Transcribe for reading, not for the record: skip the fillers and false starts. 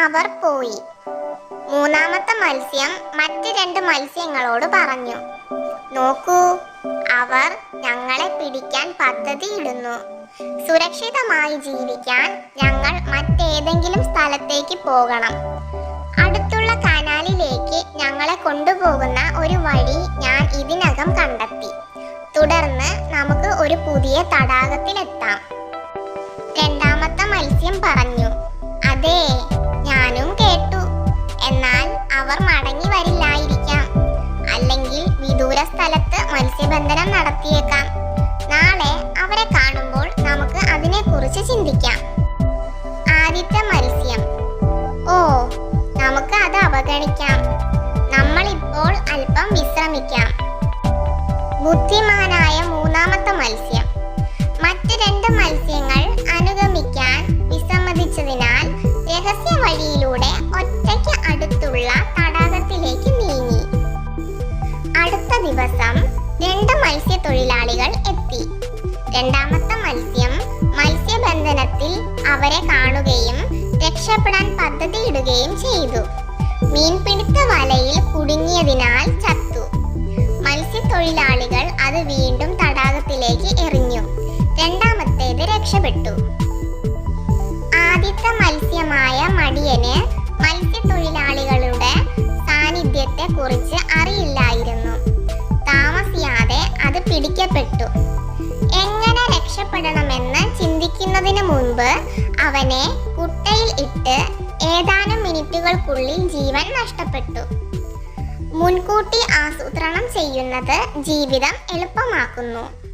അവർ പോയി. മൂന്നാമത്തെ മത്സ്യം മറ്റ് രണ്ട് മത്സ്യങ്ങളോട് പറഞ്ഞു, നോക്കൂ, അവർ ഞങ്ങളെ പിടിക്കാൻ പദ്ധതിയിടുന്നു. സുരക്ഷിതമായി ജീവിക്കാൻ ഞങ്ങൾ മറ്റേതെങ്കിലും സ്ഥലത്തേക്ക് പോകണം. അടുത്തുള്ള കനാലിലേക്ക് ഞങ്ങളെ കൊണ്ടുപോകുന്ന ഒരു വഴി ഞാൻ ഇതിനകം കണ്ടെത്തി. തുടർന്ന് നമുക്ക് ഒരു പുതിയ തടാകത്തിലെത്താം. രണ്ടാമത്തെ മത്സ്യം പറഞ്ഞു, അതെ, ഞാനും കേട്ടു. എന്നാൽ അവർ മടങ്ങി വരില്ലായിരിക്കാം. അല്ലെങ്കിൽ വിദൂര സ്ഥലത്ത് മത്സ്യബന്ധനം നടത്തിയേക്കാം. നാളെ അവരെ കാണുമ്പോൾ നമുക്ക് അതിനെക്കുറിച്ച് ചിന്തിക്കാം. ആദ്യത്തെ മത്സ്യം, ഓ, നമുക്ക് അത് അവഗണിക്കാം. നമ്മളിപ്പോൾ അല്പം വിശ്രമിക്കാം. ബുദ്ധിമാനായ മൂന്നാമത്തെ മത്സ്യം മറ്റ് രണ്ട് മത്സ്യങ്ങൾ അനുഗമിക്കാൻ വിസമ്മതിച്ചതിനാൽ രഹസ്യ വഴിയിലൂടെ ഒറ്റയ്ക്ക് അടുത്തുള്ള തടാകത്തിലേക്ക് നീങ്ങി. അടുത്ത ദിവസം രണ്ട് മത്സ്യത്തൊഴിലാളികൾ എത്തി. രണ്ടാമത്തെ മത്സ്യം മത്സ്യബന്ധനത്തിൽ അവരെ കാണുകയും രക്ഷപ്പെടാൻ പദ്ധതിയിടുകയും ചെയ്തു. മീൻപിടുത്ത വലയിൽ കുടുങ്ങിയതിനാൽ ചത്തു. മത്സ്യത്തൊഴിലാളികൾ അത് വീണ്ടും തടാകത്തിലേക്ക് എറിഞ്ഞു. രണ്ടാമത്തേത് രക്ഷപ്പെട്ടു. ആദ്യത്തെ മത്സ്യമായ മടിയന് മത്സ്യത്തൊഴിലാളികളുടെ സാന്നിധ്യത്തെ കുറിച്ച് അറിയില്ലായിരുന്നു. താമസിയാതെ അത് പിടിക്കപ്പെട്ടു. എങ്ങനെ രക്ഷപ്പെടണമെന്ന് ചിന്തിക്കുന്നതിന് മുൻപ് അവനെ കുട്ടയിൽ ഇട്ട് ഏതാനും മിനിറ്റുകൾക്കുള്ളിൽ ജീവൻ നഷ്ടപ്പെട്ടു. മുൻകൂട്ടി ആസൂത്രണം ചെയ്യുന്നത് ജീവിതം എളുപ്പമാക്കുന്നു.